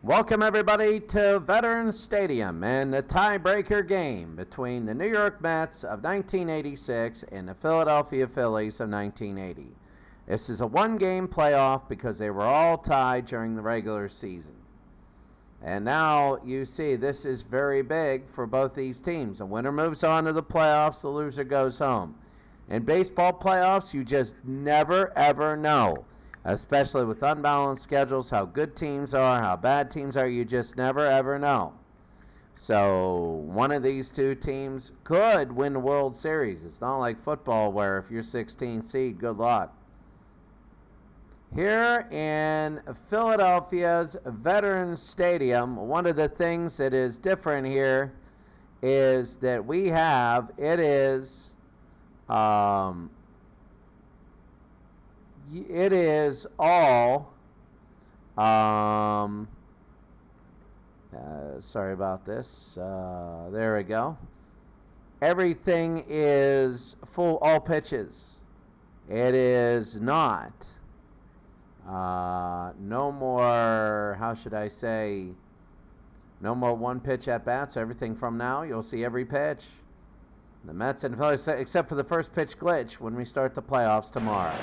Welcome everybody to Veterans Stadium and the tiebreaker game between the New York Mets of 1986 and the Philadelphia Phillies of 1980. This is a one-game playoff because they were all tied during the regular season. And now you see this is very big for both these teams. The winner moves on to the playoffs, the loser goes home. In baseball playoffs, you just never ever know. Especially with unbalanced schedules, how good teams are, how bad teams are, you just never ever know. So one of these two teams could win the World Series. It's not like football where if you're 16th seed, good luck. Here in Philadelphia's Veterans Stadium, one of the things that is different here is that we have, it is all, sorry about this, there we go. Everything is full, all pitches. It is not, no more, how should I say, no more one pitch at bats. Everything from now, you'll see every pitch. The Mets and Phillies, except for the first pitch glitch when we start the playoffs tomorrow.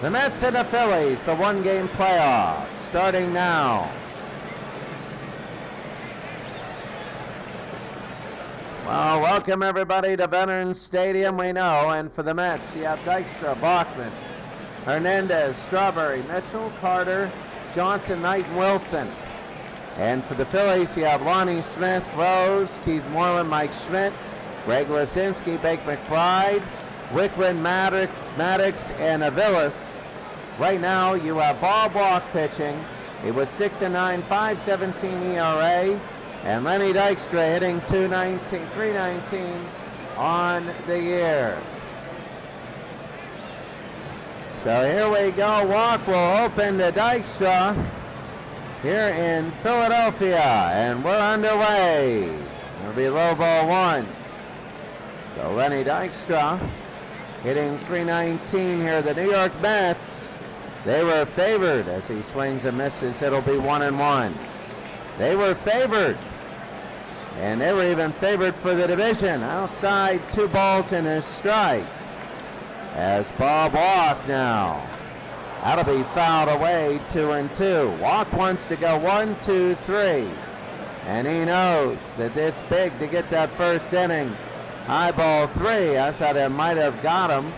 The Mets and the Phillies, the one-game playoff, starting now. Well, welcome everybody to Veterans Stadium, we know, and for the Mets, you have Dykstra, Bachman, Hernandez, Strawberry, Mitchell, Carter, Johnson, Knight, and Wilson. And for the Phillies, you have Lonnie Smith, Rose, Keith Moreland, Mike Schmidt, Greg Lisinski, Bake McBride, Wicklund, Maddox, and Aviles. Right now, you have Bob Walk pitching. He was 6-9, 5.17 ERA, and Lenny Dykstra hitting 319 on the year. So here we go. Walk will open to Dykstra here in Philadelphia, and we're underway. It'll be low ball one. So Lenny Dykstra hitting 319 here. The New York Mets, they were favored as he swings and misses. It'll be 1-1. They were favored, and they were even favored for the division. Outside, 2 balls and a strike. As Bob Walk now. That'll be fouled away, 2-2. Walk wants to go 1, 2, 3. And he knows that it's big to get that first inning. High ball 3. I thought it might have got him,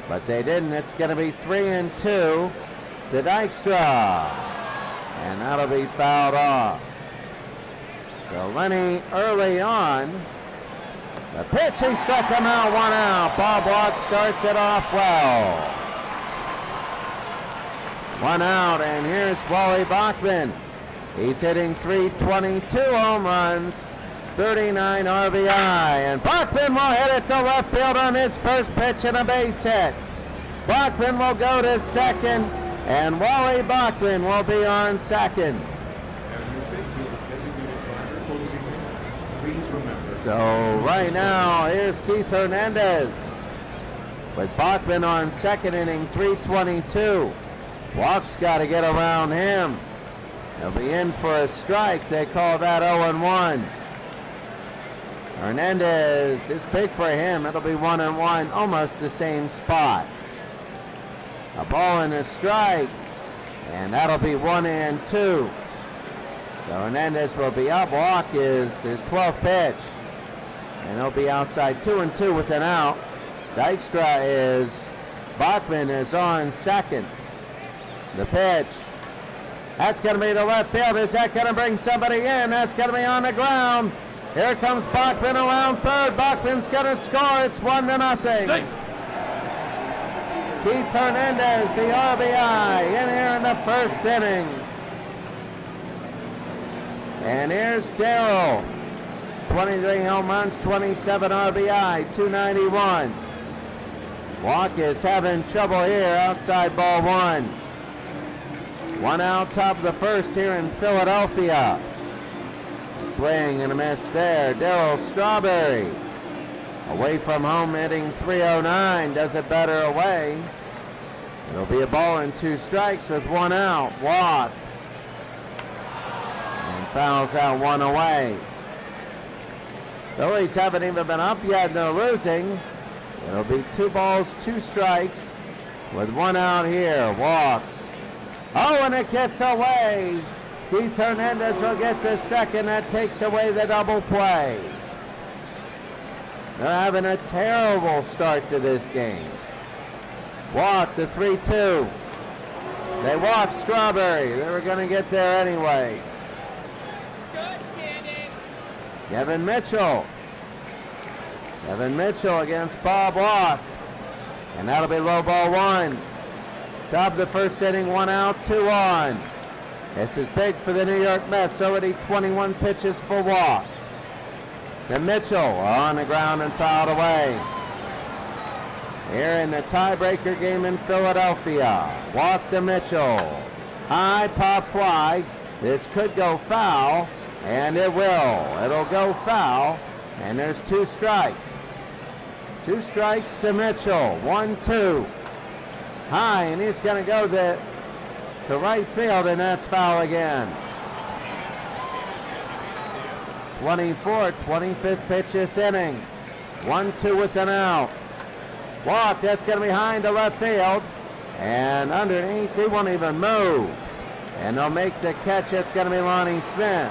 but they didn't. It's going to be 3-2 to Dykstra. And that'll be fouled off. So Lenny early on. The pitch, he struck him out, 1 out. Bob Walk starts it off well. 1 out, and here's Wally Bachman. He's hitting 322 home runs, 39 RBI, and Bachman will hit it to left field on his first pitch and a base hit. Bachman will go to second, and Wally Bachman will be on second. So right now, here's Keith Hernandez with Bachman on second, inning 322. Walk's got to get around him. He'll be in for a strike. They call that 0-1. Hernandez is big for him. It'll be 1-1, almost the same spot. A ball and a strike, and that'll be 1-2. So Hernandez will be up. Walk is his 12th pitch, and he'll be outside 2-2 with an out. Dykstra is, Bachman is on second. The pitch. That's going to be to left field. Is that going to bring somebody in? That's going to be on the ground. Here comes Bachman around third. Bachman's going to score. It's 1-0. Keith Hernandez, the RBI, in here in the first inning. And here's Darrell. 23 home runs, 27 RBI, 291. Walk is having trouble here. Outside ball 1. 1 out, top of the first here in Philadelphia. Swing and a miss there. Darrell Strawberry. Away from home, hitting 309. Does it better away. It'll be a ball and 2 strikes with 1 out. Walk. And fouls out one away. Phillies haven't even been up yet, and they're losing. It'll be 2 balls, 2 strikes with 1 out here. Walk. Oh, and it gets away. Keith Hernandez will get the second. That takes away the double play. They're having a terrible start to this game. Walk the 3-2. They walked Strawberry. They were going to get there anyway. Kevin Mitchell. Kevin Mitchell against Bob Walk. And that'll be low ball 1. Top of the first inning, 1 out, 2 on. This is big for the New York Mets. Already 21 pitches for Walk. To Mitchell on the ground and fouled away. Here in the tiebreaker game in Philadelphia. Walk to Mitchell. High pop fly. This could go foul, and it will. It'll go foul, and there's 2 strikes. 2 strikes to Mitchell. 1-2. High, and he's going to go to right field, and that's foul again. 24th, 25th pitch this inning. 1-2 with an out. Walk, that's going to be behind to left field. And underneath, he won't even move. And they'll make the catch. It's going to be Lonnie Smith.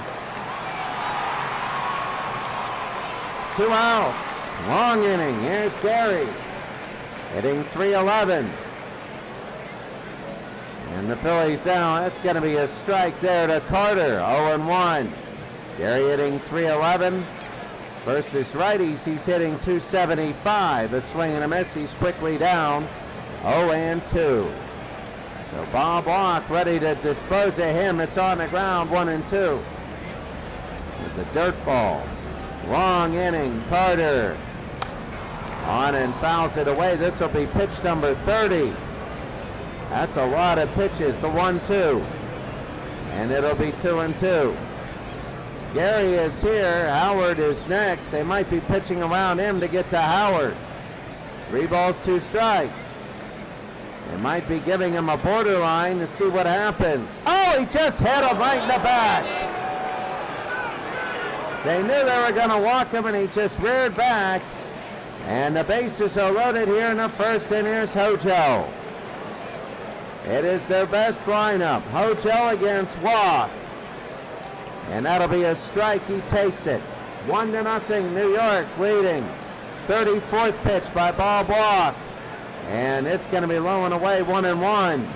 2 outs. Long inning. Here's Gary. Hitting .311. And the Phillies down. That's going to be a strike there to Carter. 0-1. Gary hitting .311. Versus righties, he's hitting .275. A swing and a miss. He's quickly down 0-2. So Bob Walk ready to dispose of him. It's on the ground, 1-2. It's a dirt ball. Long inning. Carter on and fouls it away. This will be pitch number 30. That's a lot of pitches. The 1-2. And it'll be 2-2. Gary is here. Howard is next. They might be pitching around him to get to Howard. 3 balls, 2 strikes. They might be giving him a borderline to see what happens. Oh, he just hit him right in the back. They knew they were going to walk him, and he just reared back. And the bases are loaded here in the first, and here's Hojo. It is their best lineup. Hojo against Walk. And that'll be a strike. He takes it. 1-0, New York leading. 34th pitch by Bob Walk. And it's going to be low and away, 1-1.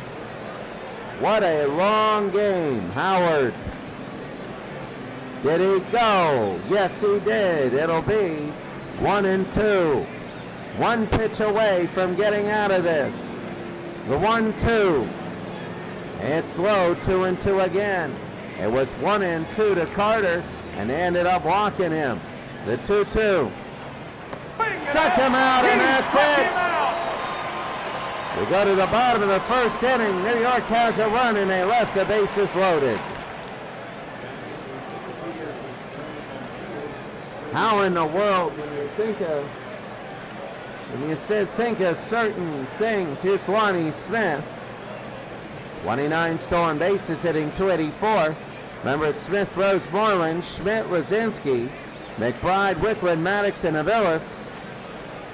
What a long game. Howard. Did he go? Yes, he did. It'll be 1-2. 1 pitch away from getting out of this. The 1-2. It's low, 2-2 again. It was 1-2 to Carter, and they ended up walking him. The 2-2. Struck him out, and that's it. We go to the bottom of the first inning. New York has a run, and they left the bases loaded. How in the world, when you think of certain things, here's Lonnie Smith. 29 stolen bases, hitting .284. Remember, it's Smith, Rose, Moreland, Schmidt, Lazinski, McBride, Wickland, Maddox, and Aviles.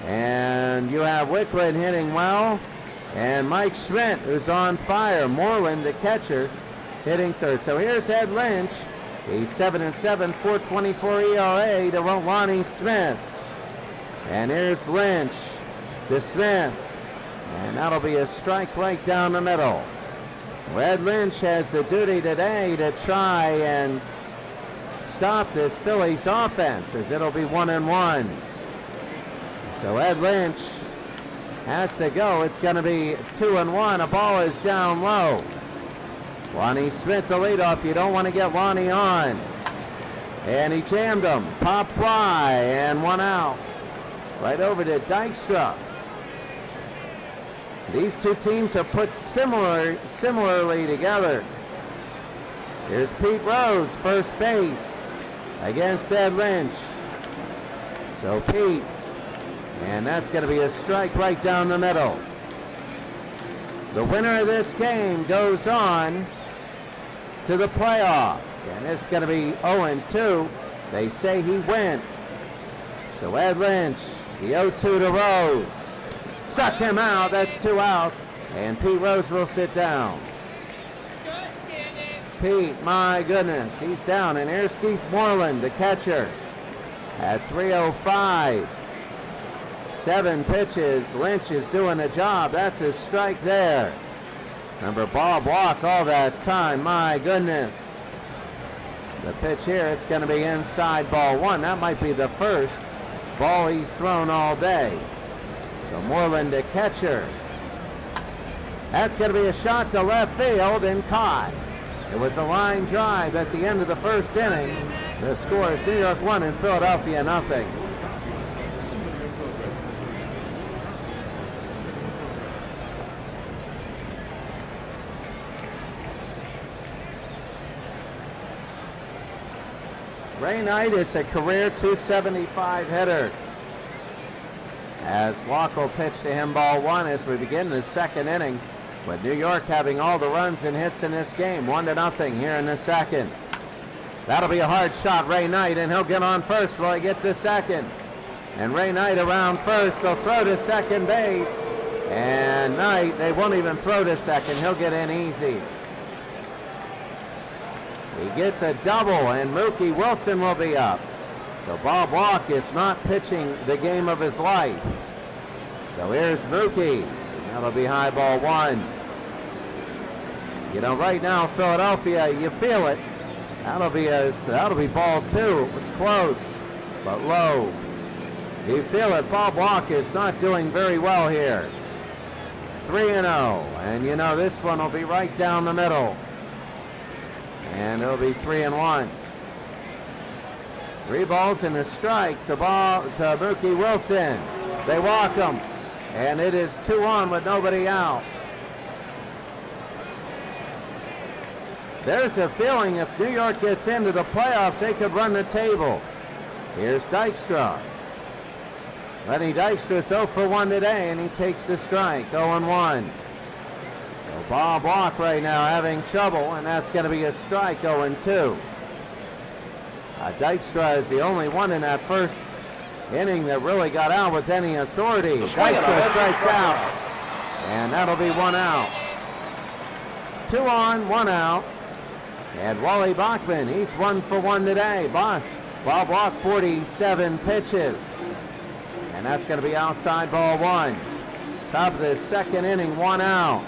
And you have Wickland hitting well, and Mike Schmidt, who's on fire. Moreland, the catcher, hitting third. So here's Ed Lynch. He's 7-7, 4.24 ERA to Lonnie Smith. And here's Lynch to Smith. And that'll be a strike right down the middle. Ed Lynch has the duty today to try and stop this Phillies offense, as it'll be 1-1. So Ed Lynch has to go. It's going to be 2-1. A ball is down low. Lonnie Smith, the leadoff. You don't want to get Lonnie on. And he jammed him. Pop fly, and 1 out. Right over to Dykstra. These two teams are put similarly together. Here's Pete Rose, first base, against Ed Lynch. So Pete, and that's going to be a strike right down the middle. The winner of this game goes on to the playoffs. and it's going to be 0-2. They say he went. So Ed Lynch, the 0-2 to Rose. Struck him out. That's 2 outs. And Pete Rose will sit down. Pete, my goodness, he's down. And here's Keith Moreland, the catcher, at 3:05. 7 pitches. Lynch is doing the job. That's a strike there. Remember, Bob walked all that time. My goodness. The pitch here, it's going to be inside, ball 1. That might be the first ball he's thrown all day. So Moreland, the catcher. That's going to be a shot to left field and caught. It was a line drive at the end of the first inning. The score is New York 1 and Philadelphia nothing. Ray Knight is a career .275 hitter. As Walk will pitch to him, ball 1 as we begin the second inning, with New York having all the runs and hits in this game, 1-0 here in the second. That'll be a hard shot, Ray Knight, and he'll get on first. Will he get to second? And Ray Knight around first. They'll throw to second base. And Knight, they won't even throw to second. He'll get in easy. He gets a double, and Mookie Wilson will be up. So Bob Walk is not pitching the game of his life. So here's Mookie. That'll be high, ball 1. You know, right now, Philadelphia, you feel it. That'll be ball 2. It was close, but low. You feel it. Bob Walk is not doing very well here. 3-0, and you know this one will be right down the middle. And it'll be 3-1. 3 balls and a strike to Mookie Wilson. They walk him, and it is 2 on with nobody out. There's a feeling if New York gets into the playoffs, they could run the table. Here's Dykstra. Lenny Dykstra's 0 for 1 today, and he takes the strike, 0-1. So Bob Walk right now having trouble, and that's going to be a strike, 0-2. Dykstra is the only one in that first inning that really got out with any authority. Dykstra strikes out, and that'll be 1 out. 2 on, 1 out. And Wally Bachman, he's 1 for 1 today. Bob Walk, 47 pitches. And that's going to be outside, ball 1. Top of the second inning, 1 out.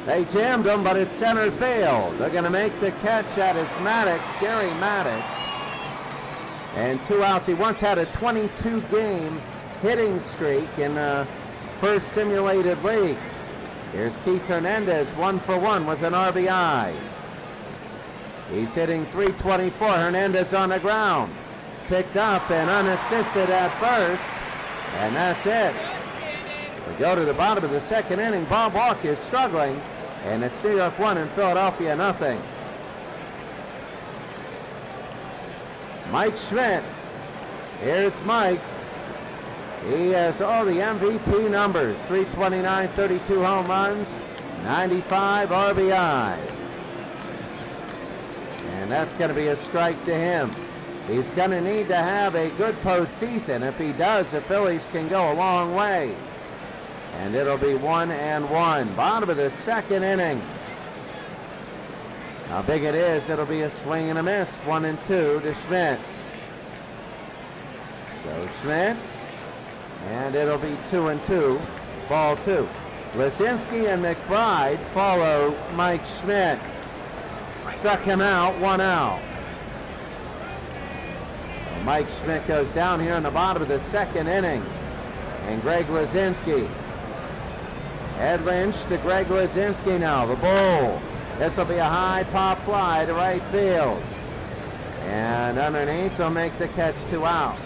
They jammed him, but it's center field. They're going to make the catch. That is Maddox, Gary Maddox. And 2 outs. He once had a 22-game hitting streak in the first simulated league. Here's Keith Hernandez, 1 for 1 with an RBI. He's hitting .324. Hernandez on the ground. Picked up and unassisted at first. And that's it. We go to the bottom of the second inning. Bob Walk is struggling. And it's New York 1 and Philadelphia nothing. Mike Schmidt. Here's Mike. He has all the MVP numbers. 329, 32 home runs, 95 RBI. And that's going to be a strike to him. He's going to need to have a good postseason. If he does, the Phillies can go a long way. And it'll be 1-1. Bottom of the second inning. How big it is, it'll be a swing and a miss. 1-2 to Schmidt. So Schmidt. And it'll be 2-2, ball 2. Lisinski and McBride follow Mike Schmidt. Struck him out, 1 out. So Mike Schmidt goes down here in the bottom of the second inning. And Greg Lisinski. Ed Lynch to Greg Lisinski now, the bull. This will be a high pop fly to right field. And underneath, they'll make the catch, 2 outs.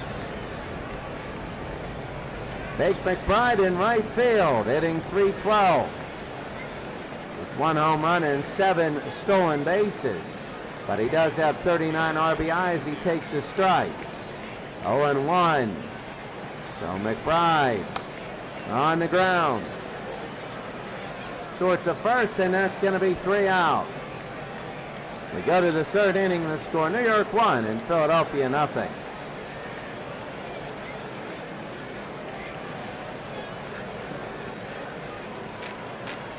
Big McBride in right field, hitting .312. With 1 home run and 7 stolen bases. But he does have 39 RBIs. He takes a strike. 0-1. So McBride on the ground. Short to first, and that's going to be 3 out. We go to the third inning. The score: New York 1 and Philadelphia nothing.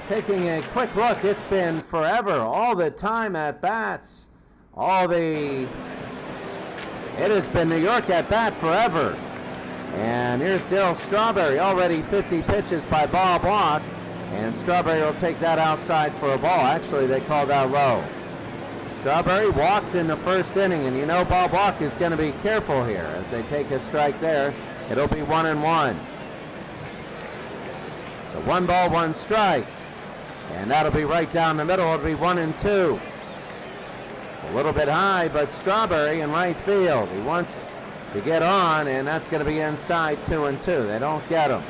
Taking a quick look, it's been forever, all the time at bats, it has been New York at bat forever. And here's Darryl Strawberry, already 50 pitches by Bob Walk, and Strawberry will take that outside for a ball. Actually, they called out low. Strawberry walked in the first inning, and you know Bob Walk is going to be careful here as they take a strike there. It'll be 1-1. So 1 ball, 1 strike. And that'll be right down the middle. It'll be 1-2. A little bit high, but Strawberry in right field. He wants to get on, and that's going to be inside 2-2. They don't get him.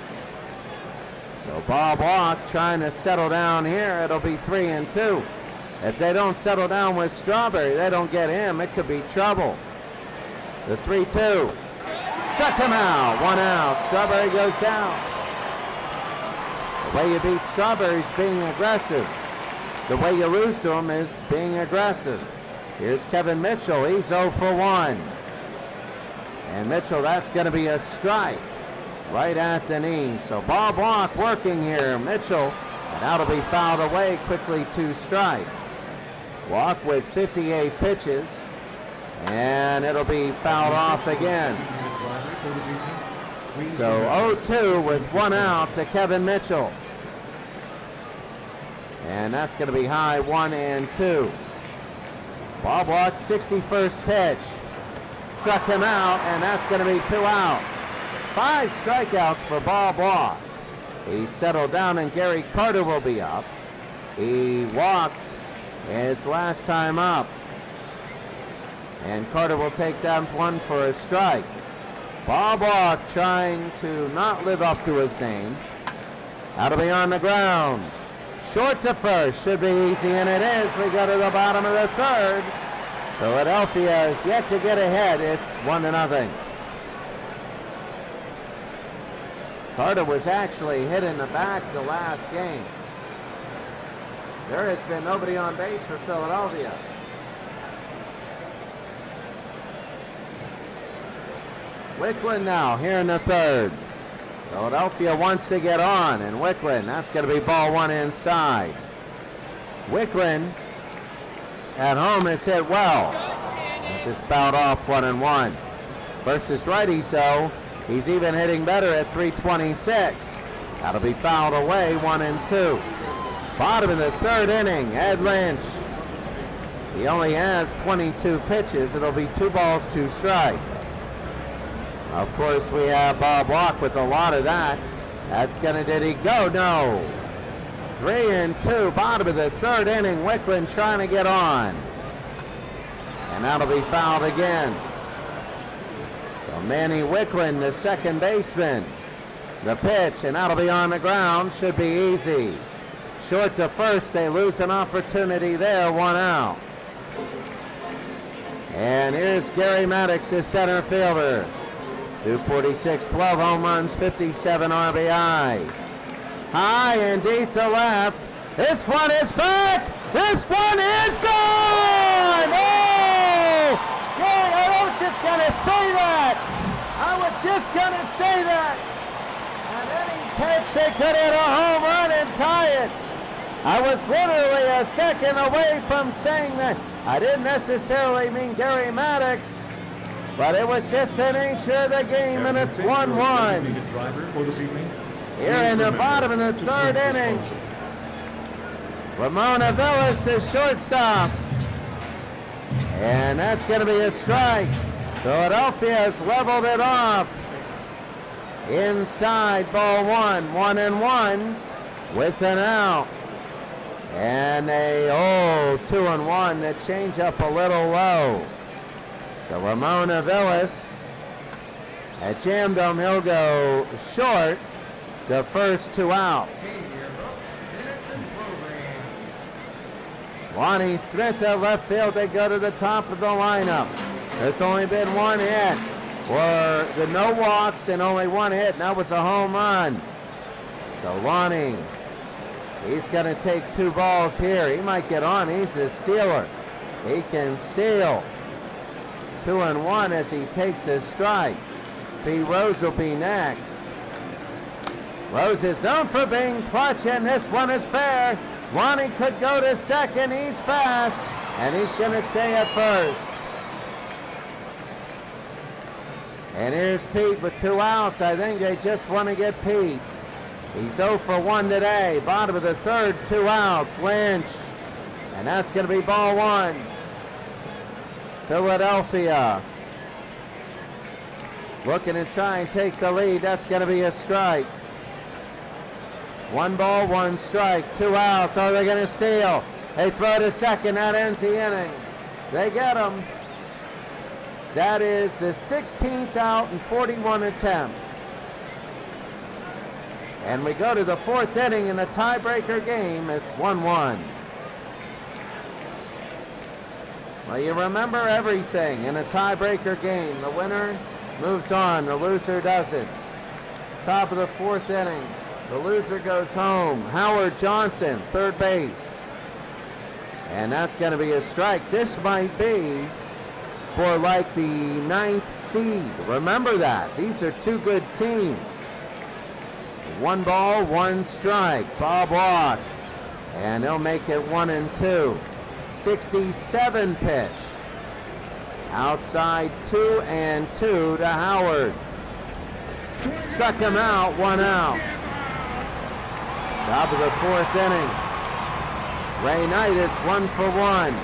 So Bob Walk trying to settle down here. It'll be 3-2. If they don't settle down with Strawberry, they don't get him, it could be trouble. The 3-2. Struck him out. 1 out. Strawberry goes down. The way you beat Strawberry is being aggressive. The way you lose to him is being aggressive. Here's Kevin Mitchell. He's 0 for 1. And Mitchell, that's going to be a strike right at the knee. So Bob Walk working here. Mitchell, and that'll be fouled away quickly. 2 strikes. Walk with 58 pitches, and it'll be fouled off again. So 0-2 with 1 out to Kevin Mitchell. And that's going to be high 1-2. Bob Walk's 61st pitch. Struck him out, and that's going to be 2 outs. 5 strikeouts for Bob Walk. He settled down, and Gary Carter will be up. He walked his last time up. And Carter will take that one for a strike. Bob Walk trying to not live up to his name. That'll be on the ground. Short to first. Should be easy, and it is. We go to the bottom of the third. Philadelphia is yet to get ahead. It's 1-0. Carter was actually hit in the back the last game. There has been nobody on base for Philadelphia. Wicklund now here in the third. Philadelphia wants to get on, and Wicklund, that's going to be ball 1 inside. Wicklund at home has hit well as it's fouled off 1-1. Versus righty, so he's even hitting better at 326. That'll be fouled away 1-2. Bottom of the third inning, Ed Lynch. He only has 22 pitches. It'll be 2 balls, 2 strikes. Of course, we have Bob Walk with a lot of that. That's gonna, did he go? No. 3-2, bottom of the third inning. Wicklund trying to get on. And that'll be fouled again. So Manny Wicklund, the second baseman. The pitch, and that'll be on the ground. Should be easy. Short to first, they lose an opportunity there, 1 out. And here's Gary Maddox, the center fielder. 246, 12 home runs, 57 RBI. High and deep to left. This one is back. This one is gone. Oh! Gary, I was just going to say that. I was just going to say that. And any pitch, they could hit a home run and tie it. I was literally a second away from saying that. I didn't necessarily mean Gary Maddox, but it was just the nature of the game, and it's 1-1. Here in the bottom of the third inning, Ramon Aviles is shortstop, and that's going to be a strike. Philadelphia has leveled it off. Inside, ball 1, 1-1 with an out. And they, 2-1, the change up a little low. So Ramon Aviles at jammed him, he'll go short. The first 2 out. Lonnie Smith at left field, they go to the top of the lineup. There's only been 1 hit. For the no walks and only 1 hit, and that was a home run. So Lonnie, he's going to take 2 balls here. He might get on. He's a stealer. He can steal. 2-1 as he takes his strike. Pete Rose will be next. Rose is known for being clutch, and this one is fair. Ronnie could go to second. He's fast, and he's going to stay at first. And here's Pete with 2 outs. I think they just want to get Pete. He's 0 for 1 today. Bottom of the third, 2 outs. Lynch. And that's going to be ball 1. Philadelphia looking to try and take the lead. That's going to be a strike. 1 ball, 1 strike. 2 outs. Oh, they're going to steal. They throw to second. That ends the inning. They get him. That is the 16th out in 41 attempts. And we go to the 4th inning in the tiebreaker game. It's 1-1. Well, you remember everything in a tiebreaker game. The winner moves on. The loser doesn't. Top of the 4th inning. The loser goes home. Howard Johnson, third base. And that's going to be a strike. This might be for like the 9th seed. Remember that. These are 2 good teams. 1 ball, 1 strike. Bob walk. And they'll make it 1-2. 67 pitch. Outside 2-2 to Howard. Struck him out, 1 out. Top of the 4th inning. Ray Knight is 1 for 1.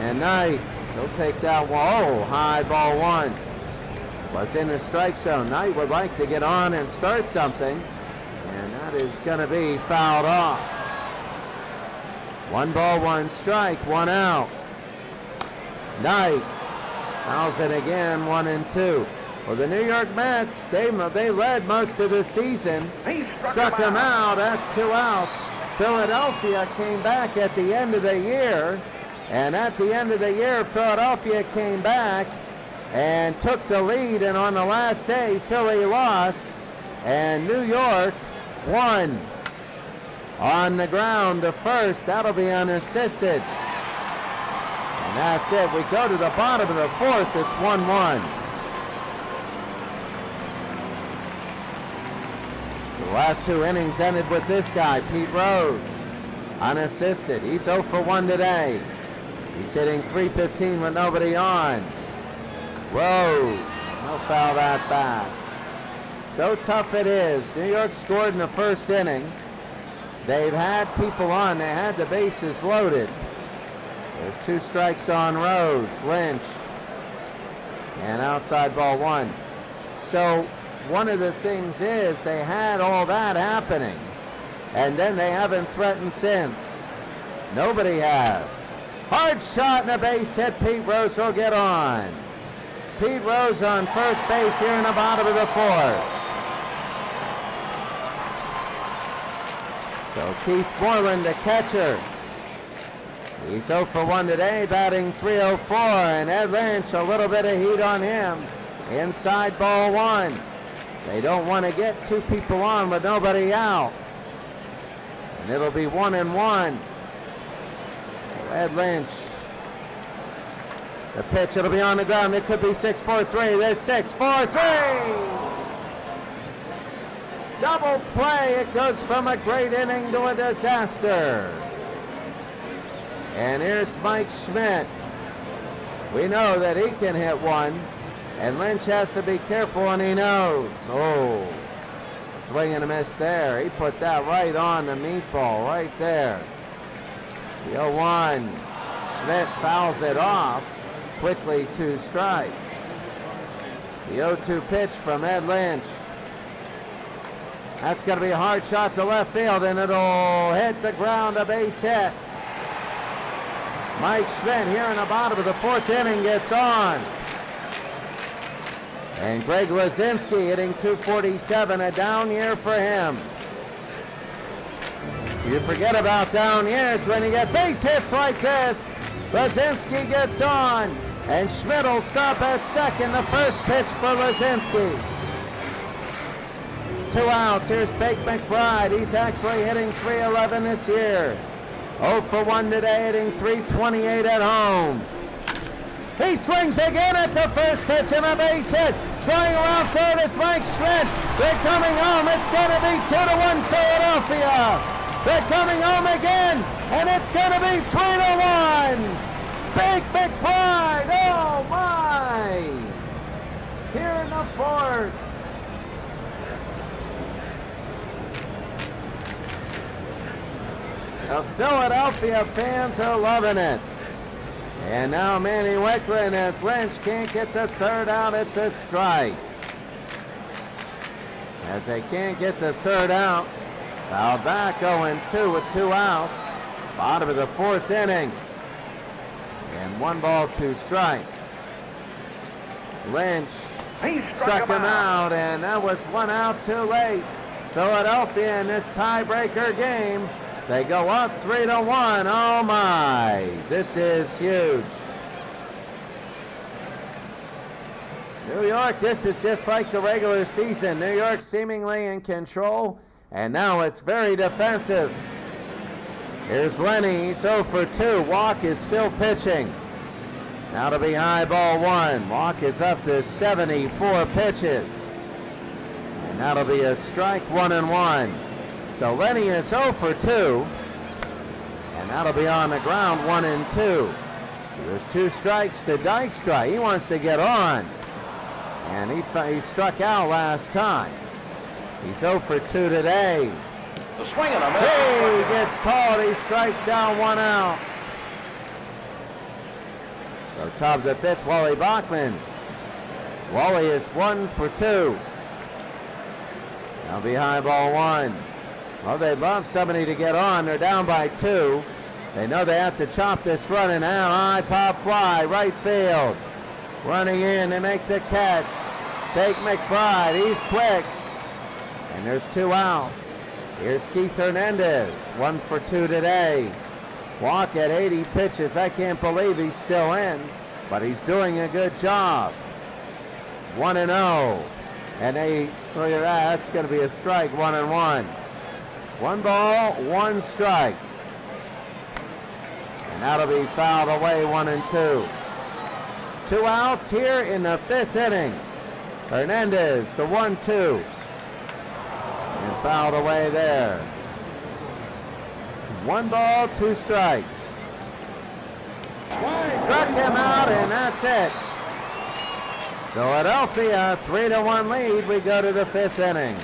And Knight, he'll take that one. Oh, high ball 1. Was in the strike zone. Knight would like to get on and start something. And that is going to be fouled off. 1 ball, 1 strike, 1 out. Knight fouls it again, 1-2. Well, the New York Mets, they led most of the season. Struck him out. That's 2 outs. Philadelphia came back at the end of the year. And at the end of the year, Philadelphia came back and took the lead. And on the last day, Philly lost. And New York won. On the ground to first. That'll be unassisted. And that's it. We go to the bottom of the 4th. It's 1-1. The last 2 innings ended with this guy, Pete Rose. Unassisted. He's 0 for 1 today. He's hitting .315 with nobody on. Rose. He'll foul that back. So tough it is. New York scored in the 1st inning. They've had people on. They had the bases loaded. There's 2 strikes on Rose. Lynch. And outside ball 1. So one of the things is they had all that happening. And then they haven't threatened since. Nobody has. Hard shot and a base hit. Pete Rose will get on. Pete Rose on first base here in the bottom of the 4th. So Keith Moreland, the catcher. He's 0 for 1 today, batting .304, and Ed Lynch, a little bit of heat on him. Inside ball 1. They don't want to get 2 people on with nobody out. And it'll be 1-1. Ed Lynch. The pitch, it'll be on the ground. It could be 6-4-3. There's 6-4-3. Double play. It goes from a great inning to a disaster. And here's Mike Schmidt. We know that he can hit one, and Lynch has to be careful, and he knows. Oh, swing and a miss there. He put that right on the meatball right there. The 0-1. Schmidt fouls it off. Quickly 2 strikes. The 0-2 pitch from Ed Lynch. That's going to be a hard shot to left field, and it'll hit the ground, a base hit. Mike Schmidt here in the bottom of the 4th inning gets on. And Greg Lazinski hitting .247, a down year for him. You forget about down years when you get base hits like this. Lazinski gets on, and Schmidt will stop at second. The first pitch for Lazinski. 2 outs. Here's Bake McBride. He's actually hitting .311 this year. 0 for 1 today, hitting .328 at home. He swings again at the first pitch and a base hit. Going around third is Mike Schmidt. They're coming home. It's going to be 2-1 Philadelphia. They're coming home again, and it's going to be 3-1. Big McBride. Oh, my. Here in the fourth. The Philadelphia fans are loving it. And now Manny Wickland, as Lynch can't get the third out, it's a strike. As they can't get the third out, foul back 0-2 with 2 outs. Bottom of the fourth inning. And 1 ball, 2 strikes. Lynch struck him out, and that was 1 out too late. Philadelphia in this tiebreaker game. They go up 3-1. Oh my, this is huge. New York, this is just like the regular season. New York seemingly in control, and now it's very defensive. Here's Lenny, he's 0 for 2. Walk is still pitching. Now to be high ball 1. Walk is up to 74 pitches. And that'll be a strike, 1-1. So Lenny is 0 for 2, and that'll be on the ground, 1-2. So there's 2 strikes to Dykstra. He wants to get on, and he struck out last time. He's 0 for 2 today. The swing and a miss. He gets called. He strikes out, 1 out. So top of the fifth, Wally Bachman. Wally is 1 for 2. Now be high ball 1. Well, they'd love somebody to get on. They're down by 2. They know they have to chop this run and out. High pop fly, right field. Running in, they make the catch. Take McBride, he's quick. And there's 2 outs. Here's Keith Hernandez, 1 for 2 today. Walk at 80 pitches. I can't believe he's still in, but he's doing a good job. 1-0. And look at that, that's going to be a strike, 1-1. 1 ball, 1 strike. And that'll be fouled away, 1-2. 2 outs here in the 5th inning. Hernandez, the 1-2. And fouled away there. 1 ball, 2 strikes. Struck him out, and that's it. Philadelphia, 3-1 lead. We go to the 5th inning.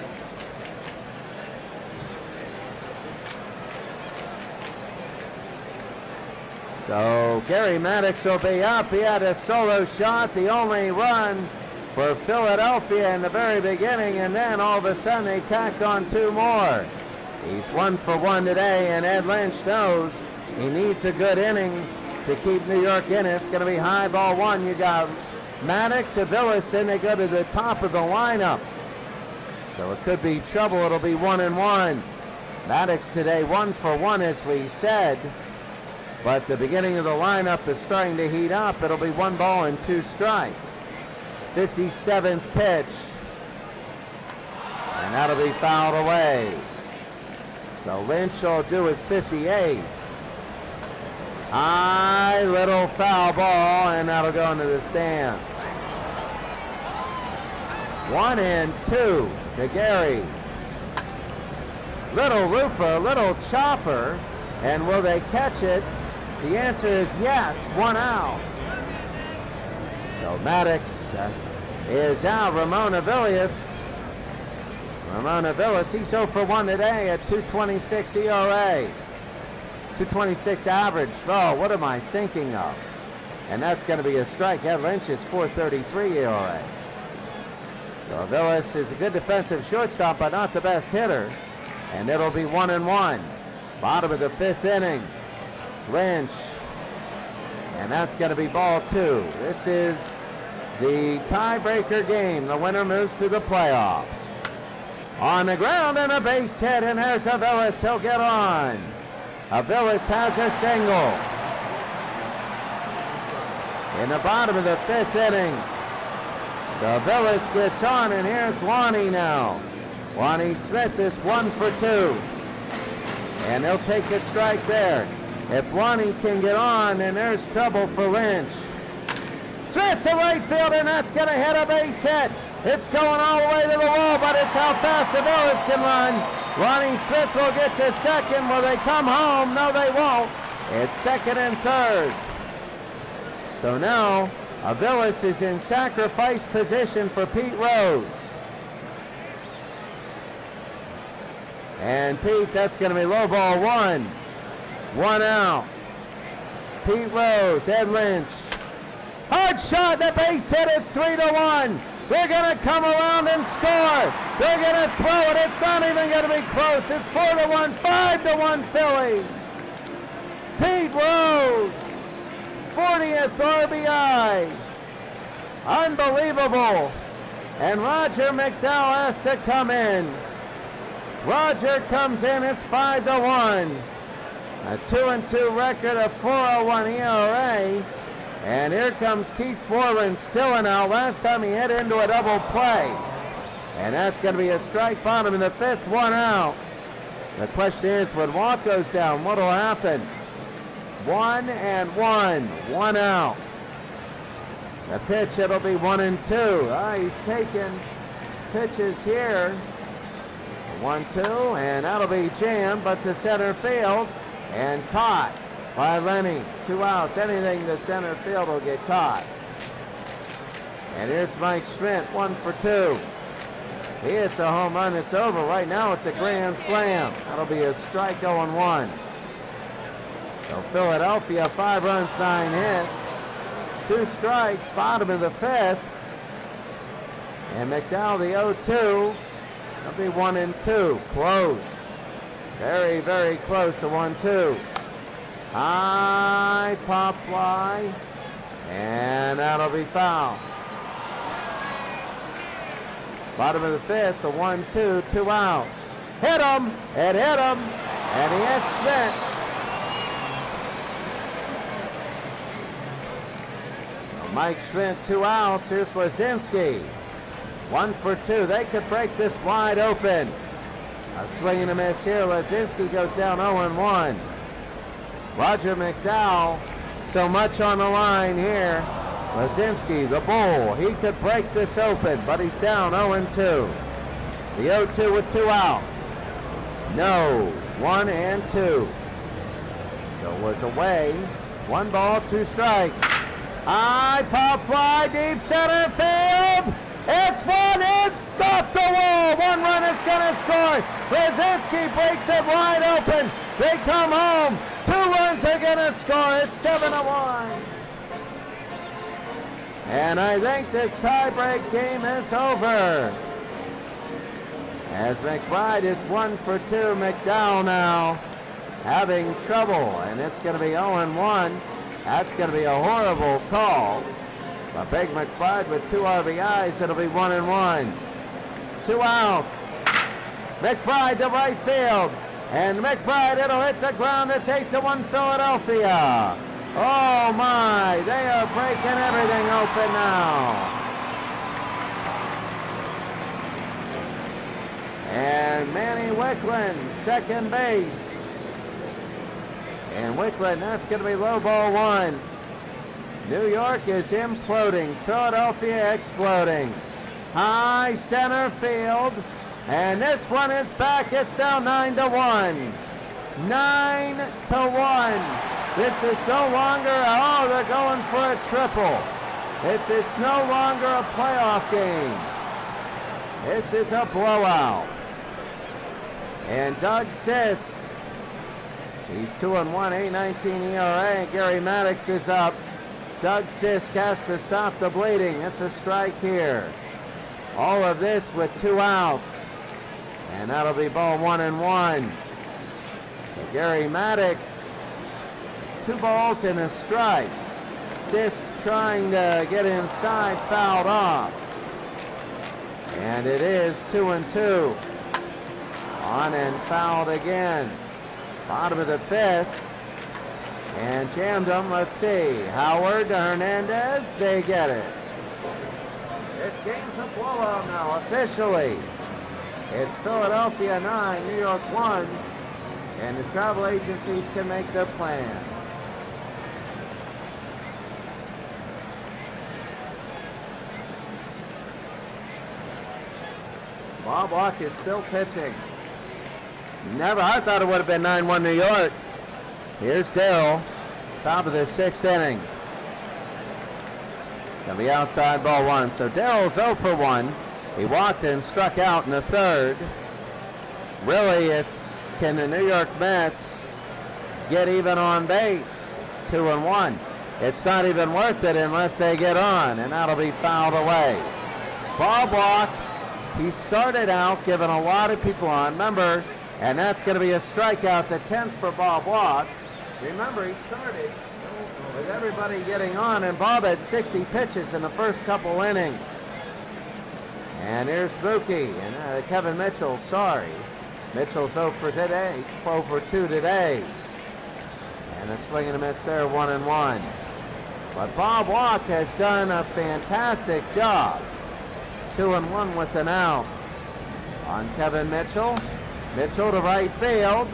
So Gary Maddox will be up. He had a solo shot, the only run for Philadelphia in the very beginning, and then all of a sudden they tacked on 2 more. He's 1 for 1 today, and Ed Lynch knows he needs a good inning to keep New York in it. It's going to be high ball 1. You got Maddox, Aviles, and they go to the top of the lineup. So it could be trouble. It'll be 1-1. Maddox today 1 for 1, as we said. But the beginning of the lineup is starting to heat up. It'll be 1 ball and 2 strikes. 57th pitch. And that'll be fouled away. So Lynch will do his 58. High little foul ball, and that'll go into the stand. 1-2 to Gary. Little looper, little chopper, and will they catch it? The answer is yes, 1 out. So Maddox is out. Ramon Aviles, he's 0 for 1 today at 2.26 ERA. 2.26 average. Oh, what am I thinking of? And that's going to be a strike. Ed Lynch is 4.33 ERA. So Aviles is a good defensive shortstop, but not the best hitter. And it'll be 1-1. Bottom of the 5th inning. Lynch. And that's going to be ball 2. This is the tiebreaker game. The winner moves to the playoffs. On the ground and a base hit, and there's Aviles. He'll get on. Aviles has a single. In the bottom of the 5th inning. So Aviles gets on, and here's Lonnie now. Lonnie Smith is 1 for 2. And he'll take a strike there. If Lonnie can get on, then there's trouble for Lynch. Smith to right field, and that's going to hit a base hit. It's going all the way to the wall, but it's how fast the Phillies can run. Lonnie Smith will get to second. Will they come home? No, they won't. It's second and third. So now, Aviles is in sacrifice position for Pete Rose. And Pete, that's going to be low ball one. One out. Pete Rose, Ed Lynch. Hard shot, the base hit, it's 3-1. They're going to come around and score. They're going to throw it. It's not even going to be close. It's 4-1, 5-1 Phillies. Pete Rose, 40th RBI. Unbelievable. And Roger McDowell has to come in. Roger comes in, it's 5-1. A 2-2 record, a 4.01 ERA. And here comes Keith Borland, still an out. Last time he hit into a double play. And that's going to be a strike bottom in the fifth, one out. The question is, when Walk goes down, what will happen? 1-1, one out. The pitch, it'll be 1-2. He's taking pitches here. 1-2, and that'll be jammed, but to center field, and caught by Lenny. 2 outs. Anything to center field will get caught. And here's Mike Schmidt, 1 for 2. He hits a home run. It's over. Right now it's a grand slam. That'll be a strike 0-1. So Philadelphia, 5 runs, 9 hits. 2 strikes, bottom of the fifth. And McDowell, the 0-2. That'll be 1-2. Close. Very, very close to 1-2. High pop fly. And that'll be foul. Bottom of the fifth, the 1-2, 2 outs. Hit him! It hit him! And he hits Schmidt. Mike Schmidt, 2 outs. Here's Lazinski. 1 for 2. They could break this wide open. A swing and a miss here. Lazinski goes down 0-1. Roger McDowell, so much on the line here. Lazinski, the bull, he could break this open, but he's down 0-2. The 0-2 with 2 outs. No, 1-2. So it was away. 1 ball, 2 strikes. High pop fly, deep center field. This one is off the wall. 1 run is going to score. Lazinski breaks it wide open. They come home. 2 runs are going to score. It's 7-1. And I think this tiebreak game is over. As McBride is 1 for 2. McDowell now having trouble. And it's going to be 0-1. That's going to be a horrible call. But Big McBride with 2 RBIs. It'll be 1-1. 2 outs. McBride to right field. And McBride, it'll hit the ground. It's 8-1 Philadelphia. Oh my, they are breaking everything open now. And Manny Wicklund, second base. And Wicklund, that's going to be low ball 1. New York is imploding. Philadelphia exploding. High center field. And this one is back. It's down 9-1. 9-1. This is no longer, they're going for a triple. This is no longer a playoff game. This is a blowout. And Doug Sisk, he's 2-1, 8.19 ERA. Gary Maddox is up. Doug Sisk has to stop the bleeding. It's a strike here. All of this with 2 outs. And that'll be ball 1-1. So Gary Maddox, 2 balls and a strike. Sisk trying to get inside, fouled off. And it is 2-2. On and fouled again. Bottom of the fifth. And jammed them. Let's see. Howard to Hernandez. They get it. This game's a blowout now, officially. It's Philadelphia 9, New York 1. and the travel agencies can make their plan. Bob Walk is still pitching. I thought it would have been 9-1 New York. Here's Darrell, top of the 6th inning. Gonna be outside ball 1. So Darrell's 0 for 1. He walked and struck out in the 3rd. Really, can the New York Mets get even on base? It's 2-1. It's not even worth it unless they get on, and that'll be fouled away. Bob Walk, he started out giving a lot of people on. Remember, and that's going to be a strikeout, the 10th for Bob Walk. Remember, he started with everybody getting on, and Bob had 60 pitches in the first couple innings. And here's Mookie, and Kevin Mitchell, sorry. Mitchell's 0 for today, 0 for 2 today. And a swing and a miss there, 1-1. But Bob Walk has done a fantastic job. 2-1 with an out on Kevin Mitchell. Mitchell to right field,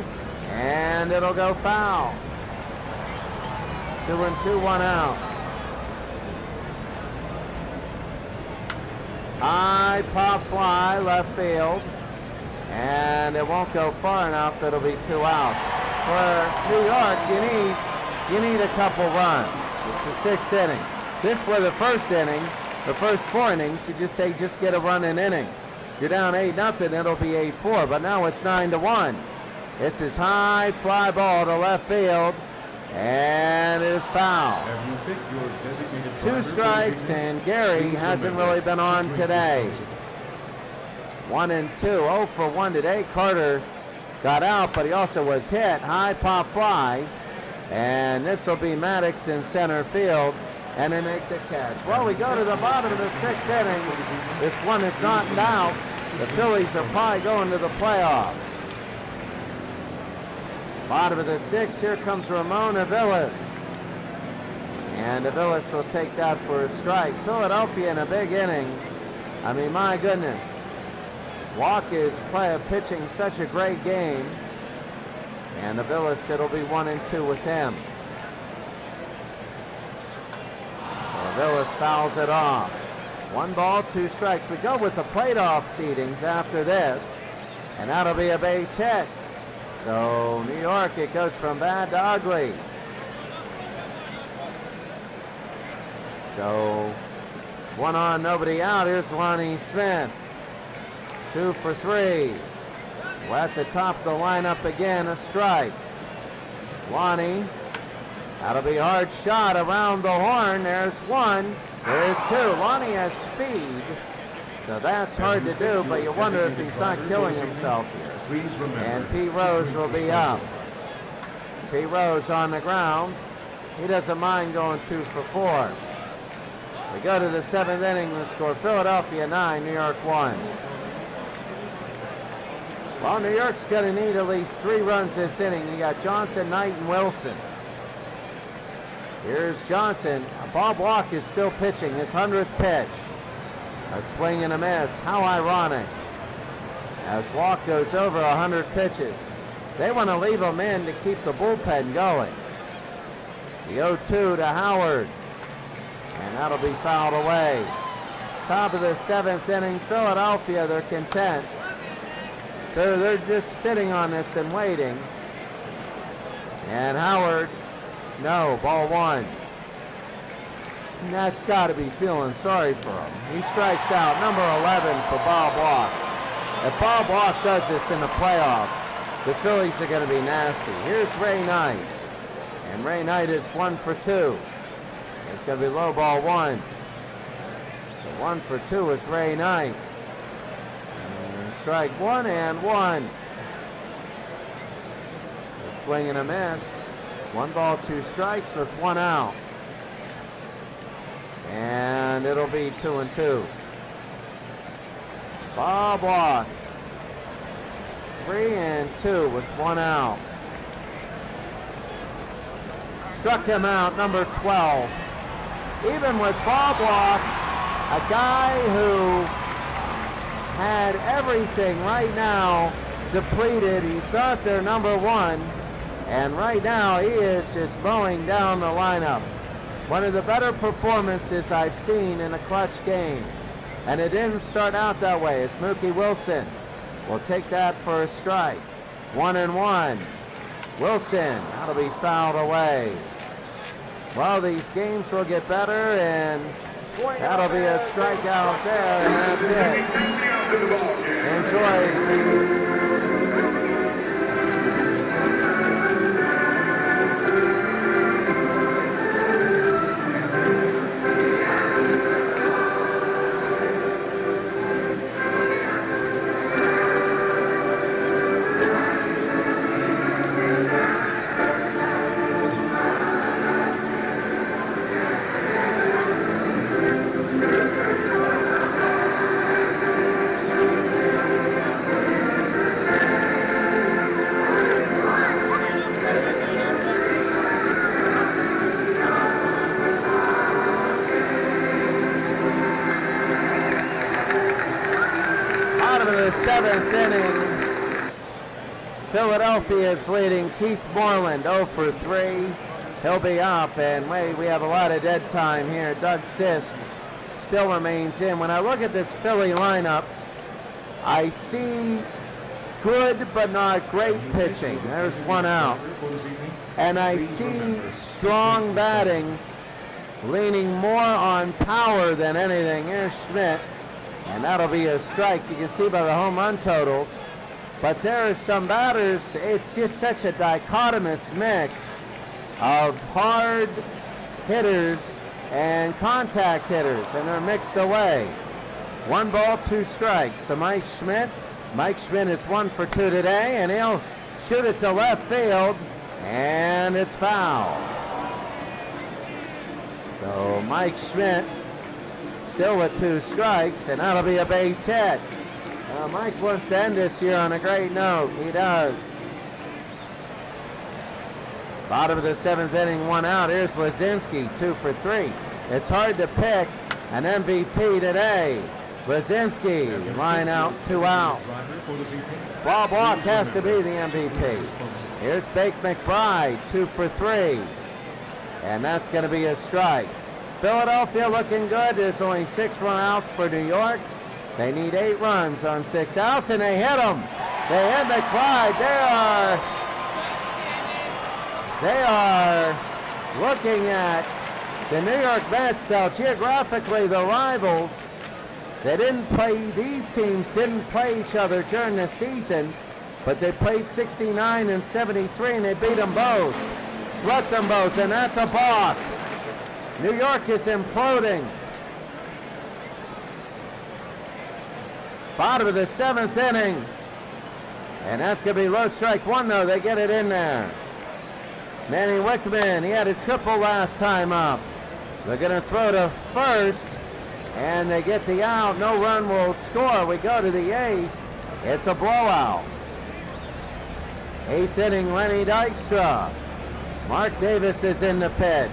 and it'll go foul. 2-2, 1 out. High pop fly, left field, and it won't go far enough. It'll be 2 out. For New York, you need a couple runs. It's the 6th inning. This was the first inning, the first 4 innings. You just say just get a run an inning. You're down 8-0, it'll be 8-4, but now it's 9-1. This is high fly ball to left field, and it is foul. 2 strikes, and Gary hasn't really been on today. 1-2, 0 for 1 today. Carter got out, but he also was hit. High pop fly, and this will be Maddox in center field, and they make the catch. Well, we go to the bottom of the 6th inning. This one is not out. The Phillies are probably going to the playoffs. Bottom of the 6th, here comes Ramon Aviles. And Aviles will take that for a strike. Philadelphia in a big inning. I mean, my goodness. Walk is pitching such a great game. And Aviles, it'll be 1-2 with him. Aviles fouls it off. 1 ball, 2 strikes. We go with the playoff seedings after this, and that'll be a base hit. So New York, it goes from bad to ugly. So 1 on, nobody out. Here's Lonnie Smith. 2 for 3. We're at the top of the lineup again, a strike. Lonnie, that'll be a hard shot around the horn. There's 1. There's 2. Lonnie has speed, so that's hard to do, but you wonder if he's not killing himself here. And Pete Rose will be up. Pete Rose on the ground. He doesn't mind going 2 for 4. We go to the 7th inning. The score, Philadelphia 9, New York 1. Well, New York's going to need at least 3 runs this inning. You got Johnson, Knight, and Wilson. Here's Johnson. Bob Walk is still pitching his 100th pitch. A swing and a miss. How ironic. As Walk goes over 100 pitches. They want to leave him in to keep the bullpen going. The 0-2 to Howard. And that'll be fouled away. Top of the 7th inning. Philadelphia, they're content. They're just sitting on this and waiting. And Howard, no, ball 1. And that's got to be feeling sorry for him. He strikes out, number 11 for Bob Walk. If Bob Walk does this in the playoffs, the Phillies are going to be nasty. Here's Ray Knight. And Ray Knight is 1 for 2. It's going to be low ball 1. So 1 for 2 is Ray Knight. And strike 1 and 1. A swing and a miss. 1 ball, 2 strikes with 1 out. And it'll be 2-2. Bob Walk. 3-2 with 1 out. Struck him out, number 12. Even with Bob Walk, a guy who had everything right now depleted. He's not their number one. And right now he is just mowing down the lineup. One of the better performances I've seen in a clutch game. And it didn't start out that way. It's Mookie Wilson. Will take that for a strike. 1-1. Wilson, that'll be fouled away. Well, these games will get better, and that'll be a strikeout there, and that's it. Enjoy. Seventh inning, Philadelphia is leading. Keith Moreland 0 for 3. He'll be up, and we have a lot of dead time here. Doug Sisk still remains in. When I look at this Philly lineup, I see good but not great pitching. There's one out. And I see strong batting, leaning more on power than anything. Here's Schmidt. And that'll be a strike. You can see by the home run totals. But there are some batters, it's just such a dichotomous mix of hard hitters and contact hitters, and they're mixed away. 1 ball, 2 strikes to Mike Schmidt. Mike Schmidt is 1 for 2 today, and he'll shoot it to left field, and it's foul. So Mike Schmidt still with 2 strikes, and that'll be a base hit. Mike wants to end this year on a great note. He does. Bottom of the 7th inning, 1 out. Here's Lazinski, 2 for 3. It's hard to pick an MVP today. Lazinski, line out, 2 outs. Bob Walk has to be the MVP. Here's Bake McBride, 2 for 3. And that's going to be a strike. Philadelphia looking good. There's only 6 run outs for New York. They need 8 runs on 6 outs, and they hit them. They hit McBride. They are looking at the New York Mets. Now, geographically, the rivals, these teams didn't play each other during the season, but they played 69 and 73, and they beat them both. Swept them both, and that's a balk. New York is imploding. Bottom of the 7th inning. And that's going to be low, strike 1, though. They get it in there. Manny Wickman, he had a triple last time up. They're going to throw to first, and they get the out. No run will score. We go to the 8th. It's a blowout. 8th inning, Lenny Dykstra. Mark Davis is in the pitch.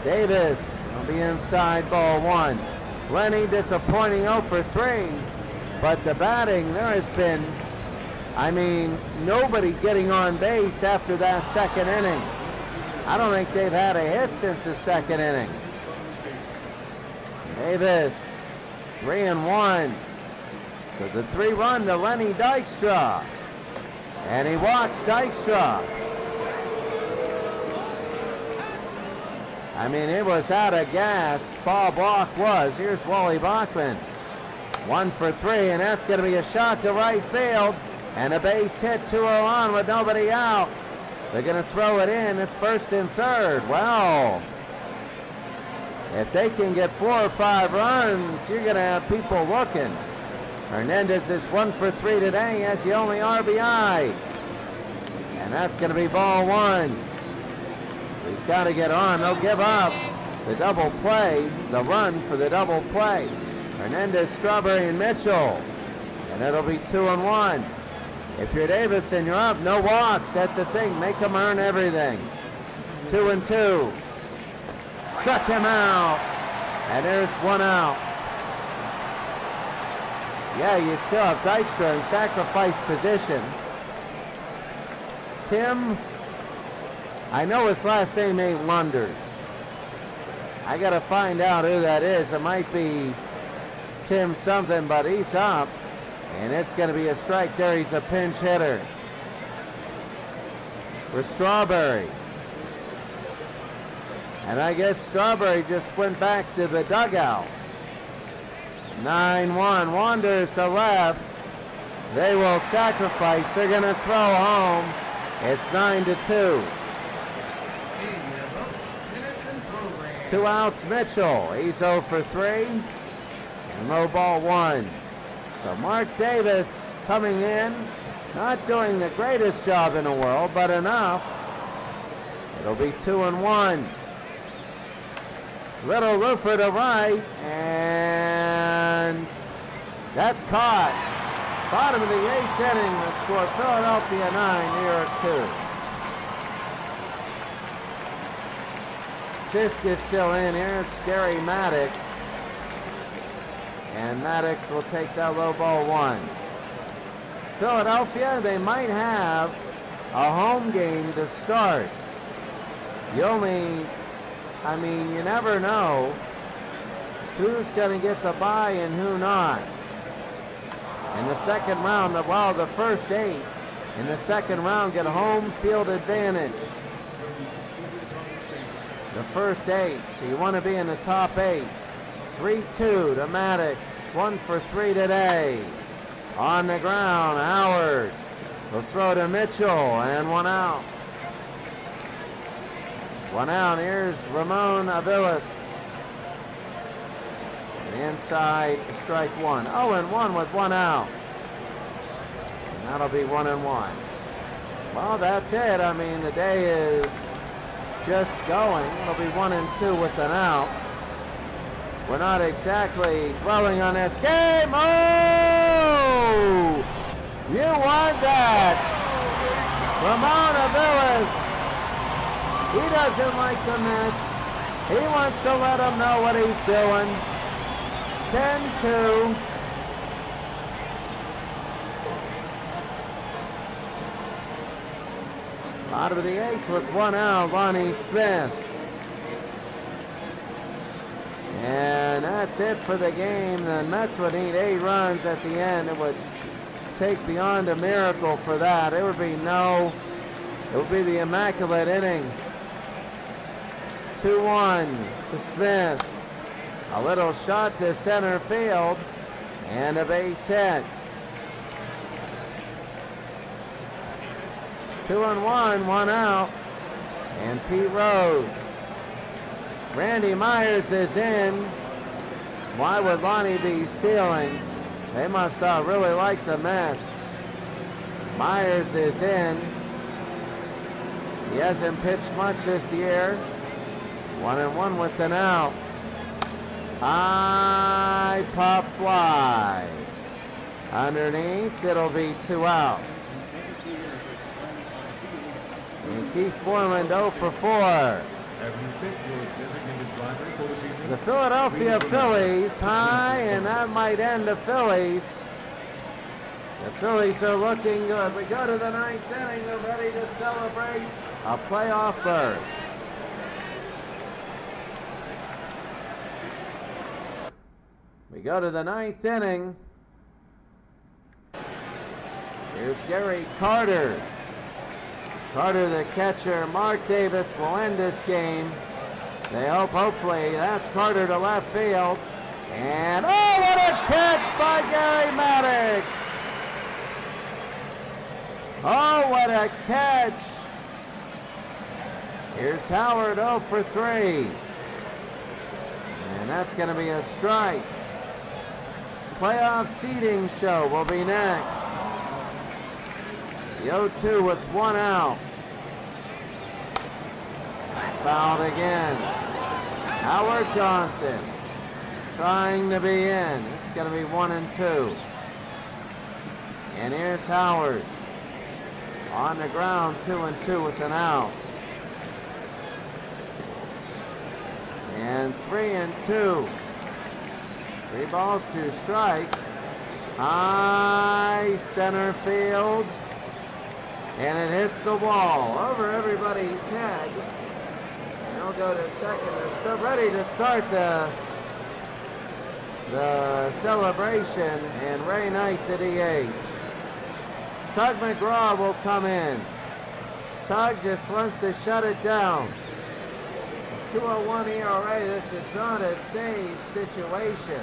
Davis will be inside, ball 1. Lenny disappointing 0 for 3. But the batting, there has been, nobody getting on base after that 2nd inning. I don't think they've had a hit since the 2nd inning. Davis, 3-1. So the 3-run to Lenny Dykstra. And he walks Dykstra. It was out of gas. Bob Walk was. Here's Wally Bachman. 1 for 3, and that's going to be a shot to right field. And a base hit, 2-0 on with nobody out. They're going to throw it in. It's 1st and 3rd. Well, if they can get 4 or 5 runs, you're going to have people looking. Hernandez is 1 for 3 today. He has the only RBI. And that's going to be ball 1. He's got to get on. They'll give up the double play, the run for the double play. Hernandez, Strawberry, and Mitchell. And it'll be 2-1. If you're Davis and you're up, no walks. That's the thing. Make them earn everything. 2-2. Struck him out. And there's 1 out. Yeah, you still have Dykstra in sacrifice position. Tim, I know his last name ain't Wonders. I gotta find out who that is. It might be Tim something, but he's up. And it's gonna be a strike there. He's a pinch hitter for Strawberry. And I guess Strawberry just went back to the dugout. 9-1, Wanders to left. They will sacrifice. They're going to throw home. It's 9-2. 2 outs, Mitchell. He's 0 for 3. And low ball 1. So Mark Davis coming in. Not doing the greatest job in the world, but enough. It'll be 2-1. Little Roofer to right, and that's caught. Bottom of the 8th inning, the score Philadelphia 9, New York 2. Sisk is still in here. It's Gary Maddox. And Maddox will take that low ball 1. Philadelphia, they might have a home game to start. You never know who's going to get the bye and who not. In the second round, the first 8 in the second round get home field advantage. The first 8, so you want to be in the top 8. 3-2 to Maddox, 1 for 3 today. On the ground, Howard will throw to Mitchell, and 1 out. 1 out, here's Ramon Aviles. Inside, strike 1. 0-1 with 1 out. And that'll be 1-1. Well, that's it. The day is just going. It'll be 1-2 with an out. We're not exactly dwelling on this game. Oh! You want that. Ramon Aviles. He doesn't like the Mets. He wants to let them know what he's doing. 10-2. Bottom of the 8th with 1 out, Lonnie Smith. And that's it for the game. The Mets would need 8 runs at the end. It would take beyond a miracle for that. It would be the immaculate inning. 2-1 to Smith. A little shot to center field and a base hit. 2-1, 1 out. And Pete Rose. Randy Myers is in. Why would Lonnie be stealing? They must not really like the Mets. Myers is in. He hasn't pitched much this year. 1-1 with an out. High pop fly. Underneath, it'll be 2 outs. And Keith Foreman 0 for 4. The Philadelphia Phillies high, and that might end the Phillies. The Phillies are looking good. We go to the 9th inning. They're ready to celebrate a playoff berth. We go to the 9th inning. Here's Gary Carter. Carter, the catcher. Mark Davis will end this game. They hope, hopefully, that's Carter to left field. And, oh, what a catch by Gary Maddox! Oh, what a catch! Here's Howard 0 for 3. And that's going to be a strike. Playoff seeding show will be next. The 0-2 with 1 out. Fouled again. Howard Johnson trying to be in. It's going to be 1-2. And here's Howard. On the ground, 2-2 with an out. And 3-2. 3 balls, 2 strikes. high center field, and it hits the wall over everybody's head. And he'll go to second. They're still ready to start the celebration, and Ray Knight to DH. Tug McGraw will come in. Tug just wants to shut it down. 2.01 ERA, this is not a save situation.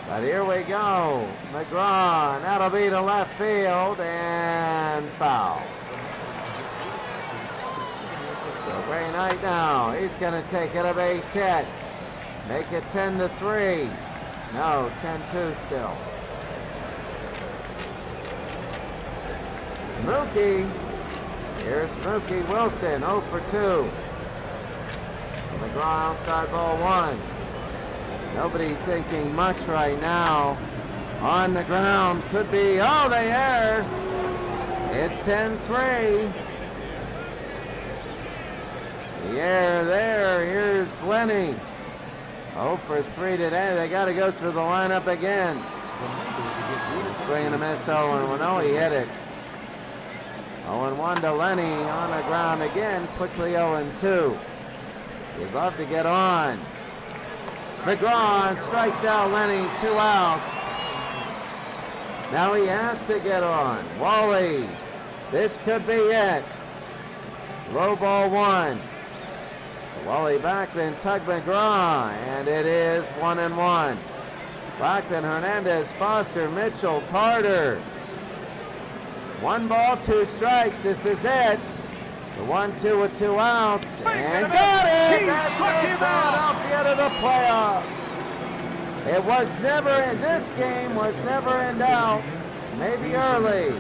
But here we go. McGraw, and that'll be to left field, and foul. So Ray Knight now, he's going to take it a base hit. Make it 10-3. No, 10-2 still. Mookie. Here's Mookie Wilson, 0 for 2. McGraw outside ball 1. Nobody thinking much right now. On the ground, could be, oh, they err. It's 10-3. The error there, here's Lenny. 0 for 3 today, they got to go through the lineup again. Swing and a miss, 0-1. Oh, he hit it. 0-1 to Lenny on the ground again, quickly 0-2. He'd love to get on. McGraw strikes out Lenny, 2 outs. Now he has to get on. Wally, this could be it. Low ball 1. Wally Bachman, Tug McGraw, and it is 1-1. Bachman, Hernandez, Foster, Mitchell, Carter. 1 ball, 2 strikes. This is it. The 1-2 with 2 outs. And got it! That's Philadelphia to the playoffs. It was never in this game, was never in doubt. Maybe early.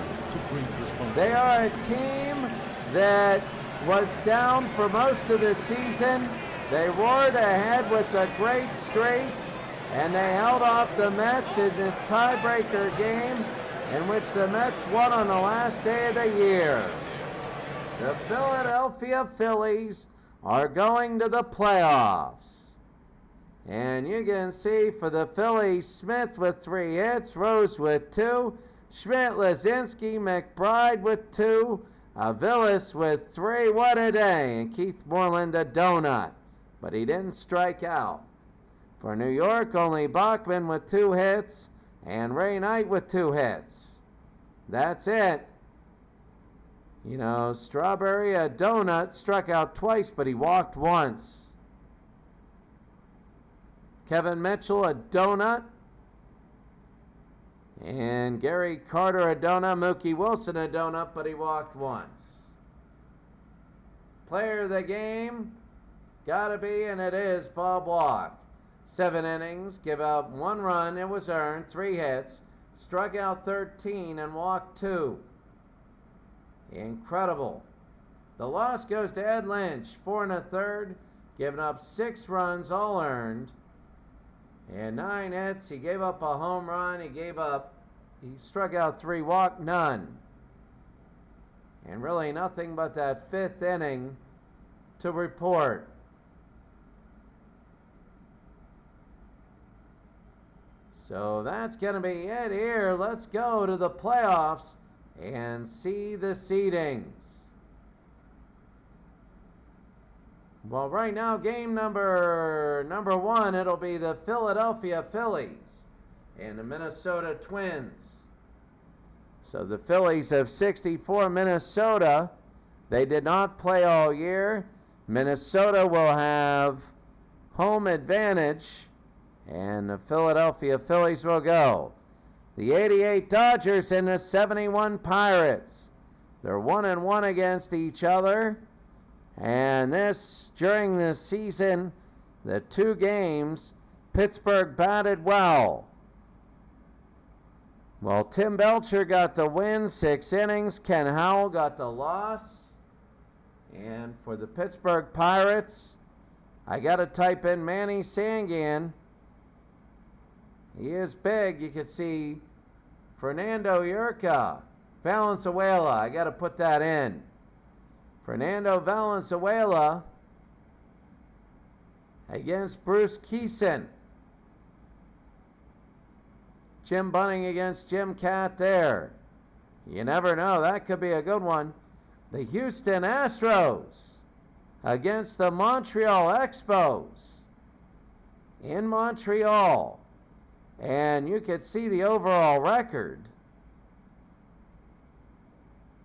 They are a team that was down for most of the season. They roared ahead with a great streak, and they held off the Mets in this tiebreaker game, in which the Mets won on the last day of the year. The Philadelphia Phillies are going to the playoffs. And you can see for the Phillies, Smith with 3 hits, Rose with 2, Schmidt, Lazinski, McBride with 2, Aviles with 3. What a day. And Keith Moreland a donut. But he didn't strike out. For New York, only Bachman with 2 hits and Ray Knight with 2 hits. That's it. You know, Strawberry, a donut, struck out twice, but he walked once. Kevin Mitchell, a donut. And Gary Carter, a donut. Mookie Wilson, a donut, but he walked once. Player of the game, gotta be, and it is, Bob Walk. 7 innings, give up 1 run, it was earned, 3 hits, struck out 13 and walked 2. Incredible. The loss goes to Ed Lynch, 4 1/3, giving up 6 runs, all earned, and 9 hits. He gave up a home run, he struck out 3, walked none. And really nothing but that 5th inning to report. So that's going to be it here. Let's go to the playoffs and see the seedings. Well, right now, game number 1, it'll be the Philadelphia Phillies and the Minnesota Twins. So the Phillies have 64, Minnesota. They did not play all year. Minnesota will have home advantage, and the Philadelphia Phillies will go. The 88 Dodgers and the 71 Pirates. They're 1-1 against each other. And during this season, the 2 games, Pittsburgh batted well. Well, Tim Belcher got the win, 6 innings. Ken Howell got the loss. And for the Pittsburgh Pirates, I got to type in Manny Sangan. He is big. You can see Fernando Urca, Valenzuela. I got to put that in. Fernando Valenzuela against Bruce Keeson. Jim Bunning against Jim Cat there. You never know. That could be a good one. The Houston Astros against the Montreal Expos in Montreal. And you could see the overall record.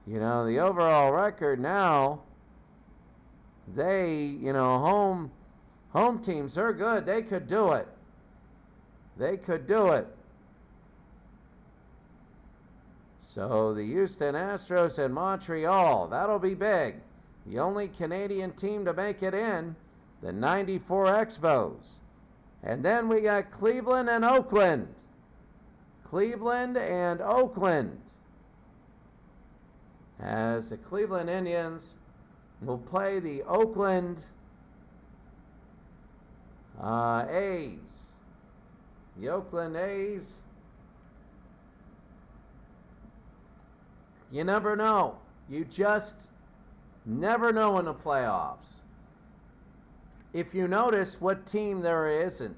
You know, the overall record now, they, home teams are good. They could do it. They could do it. So the Houston Astros and Montreal, that'll be big. The only Canadian team to make it in, the 94 Expos. And then we got Cleveland and Oakland. Cleveland and Oakland. As the Cleveland Indians will play the Oakland A's. The Oakland A's. You never know. You just never know in the playoffs. If you notice what team there isn't,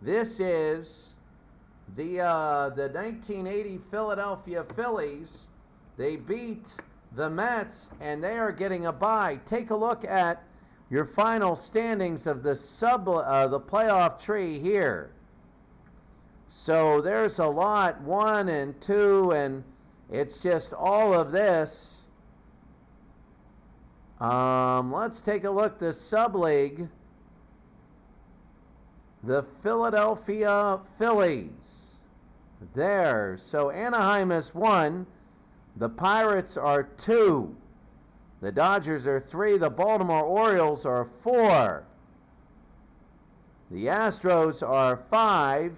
this is the 1980 Philadelphia Phillies. They beat the Mets, and they are getting a bye. Take a look at your final standings of the playoff tree here. So there's a lot, 1 and 2, and it's just all of this. Let's take a look. The sub-league, the Philadelphia Phillies. There. So Anaheim is 1. The Pirates are 2. The Dodgers are 3. The Baltimore Orioles are 4. The Astros are 5.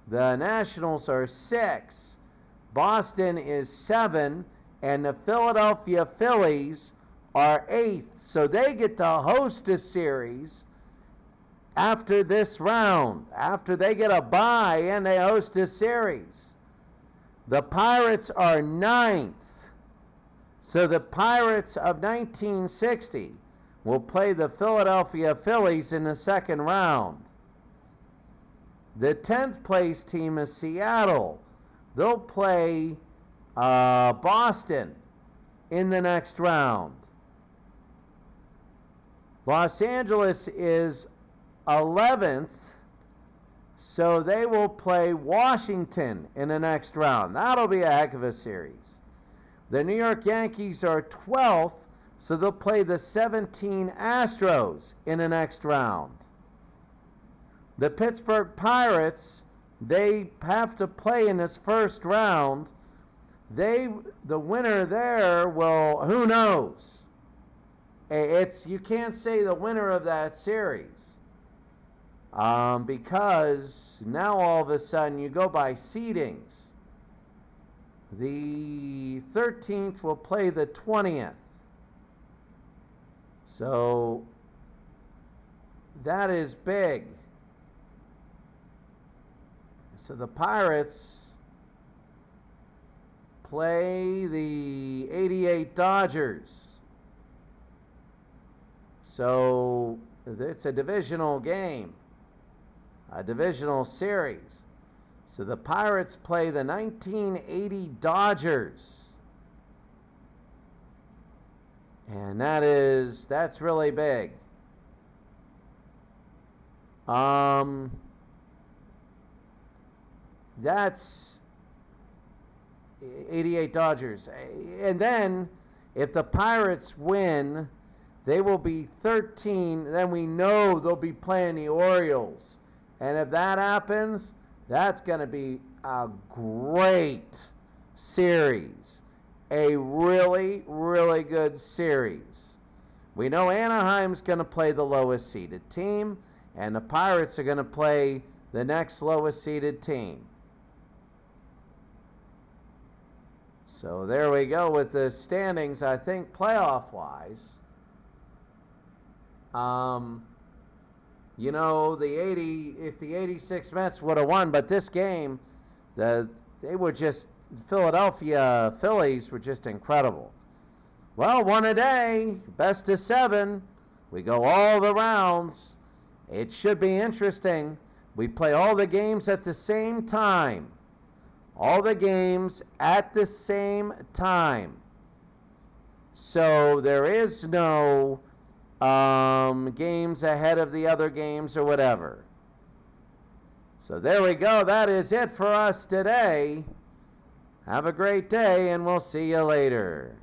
The Nationals are 6. Boston is 7. And the Philadelphia Phillies are 8th. So they get to host a series after this round. After they get a bye and they host a series. The Pirates are 9th. So the Pirates of 1960 will play the Philadelphia Phillies in the second round. The 10th place team is Seattle. They'll play Boston in the next round. Los Angeles is 11th. So they will play Washington in the next round. That'll be a heck of a series. The New York Yankees are 12th, so they'll play the 17 Astros in the next round. The Pittsburgh Pirates, they have to play in this first round. The winner there will, who knows? You can't say the winner of that series. Because now all of a sudden you go by seedings. The 13th will play the 20th. So that is big. So the Pirates play the 88 Dodgers. So it's a divisional game. A divisional series. So the Pirates play the 1980 Dodgers. And that's really big. That's 88 Dodgers. And then if the Pirates win, they will be 13. Then we know they'll be playing the Orioles. And if that happens, that's going to be a great series. A really, really good series. We know Anaheim's going to play the lowest seeded team, and the Pirates are going to play the next lowest seeded team. So there we go with the standings, I think, playoff-wise. If the 86 Mets would have won, but this game, the Philadelphia Phillies were just incredible. Well, one a day, best of 7. We go all the rounds. It should be interesting. We play all the games at the same time. All the games at the same time. So there is no games ahead of the other games or whatever. So there we go. That is it for us today. Have a great day, and we'll see you later.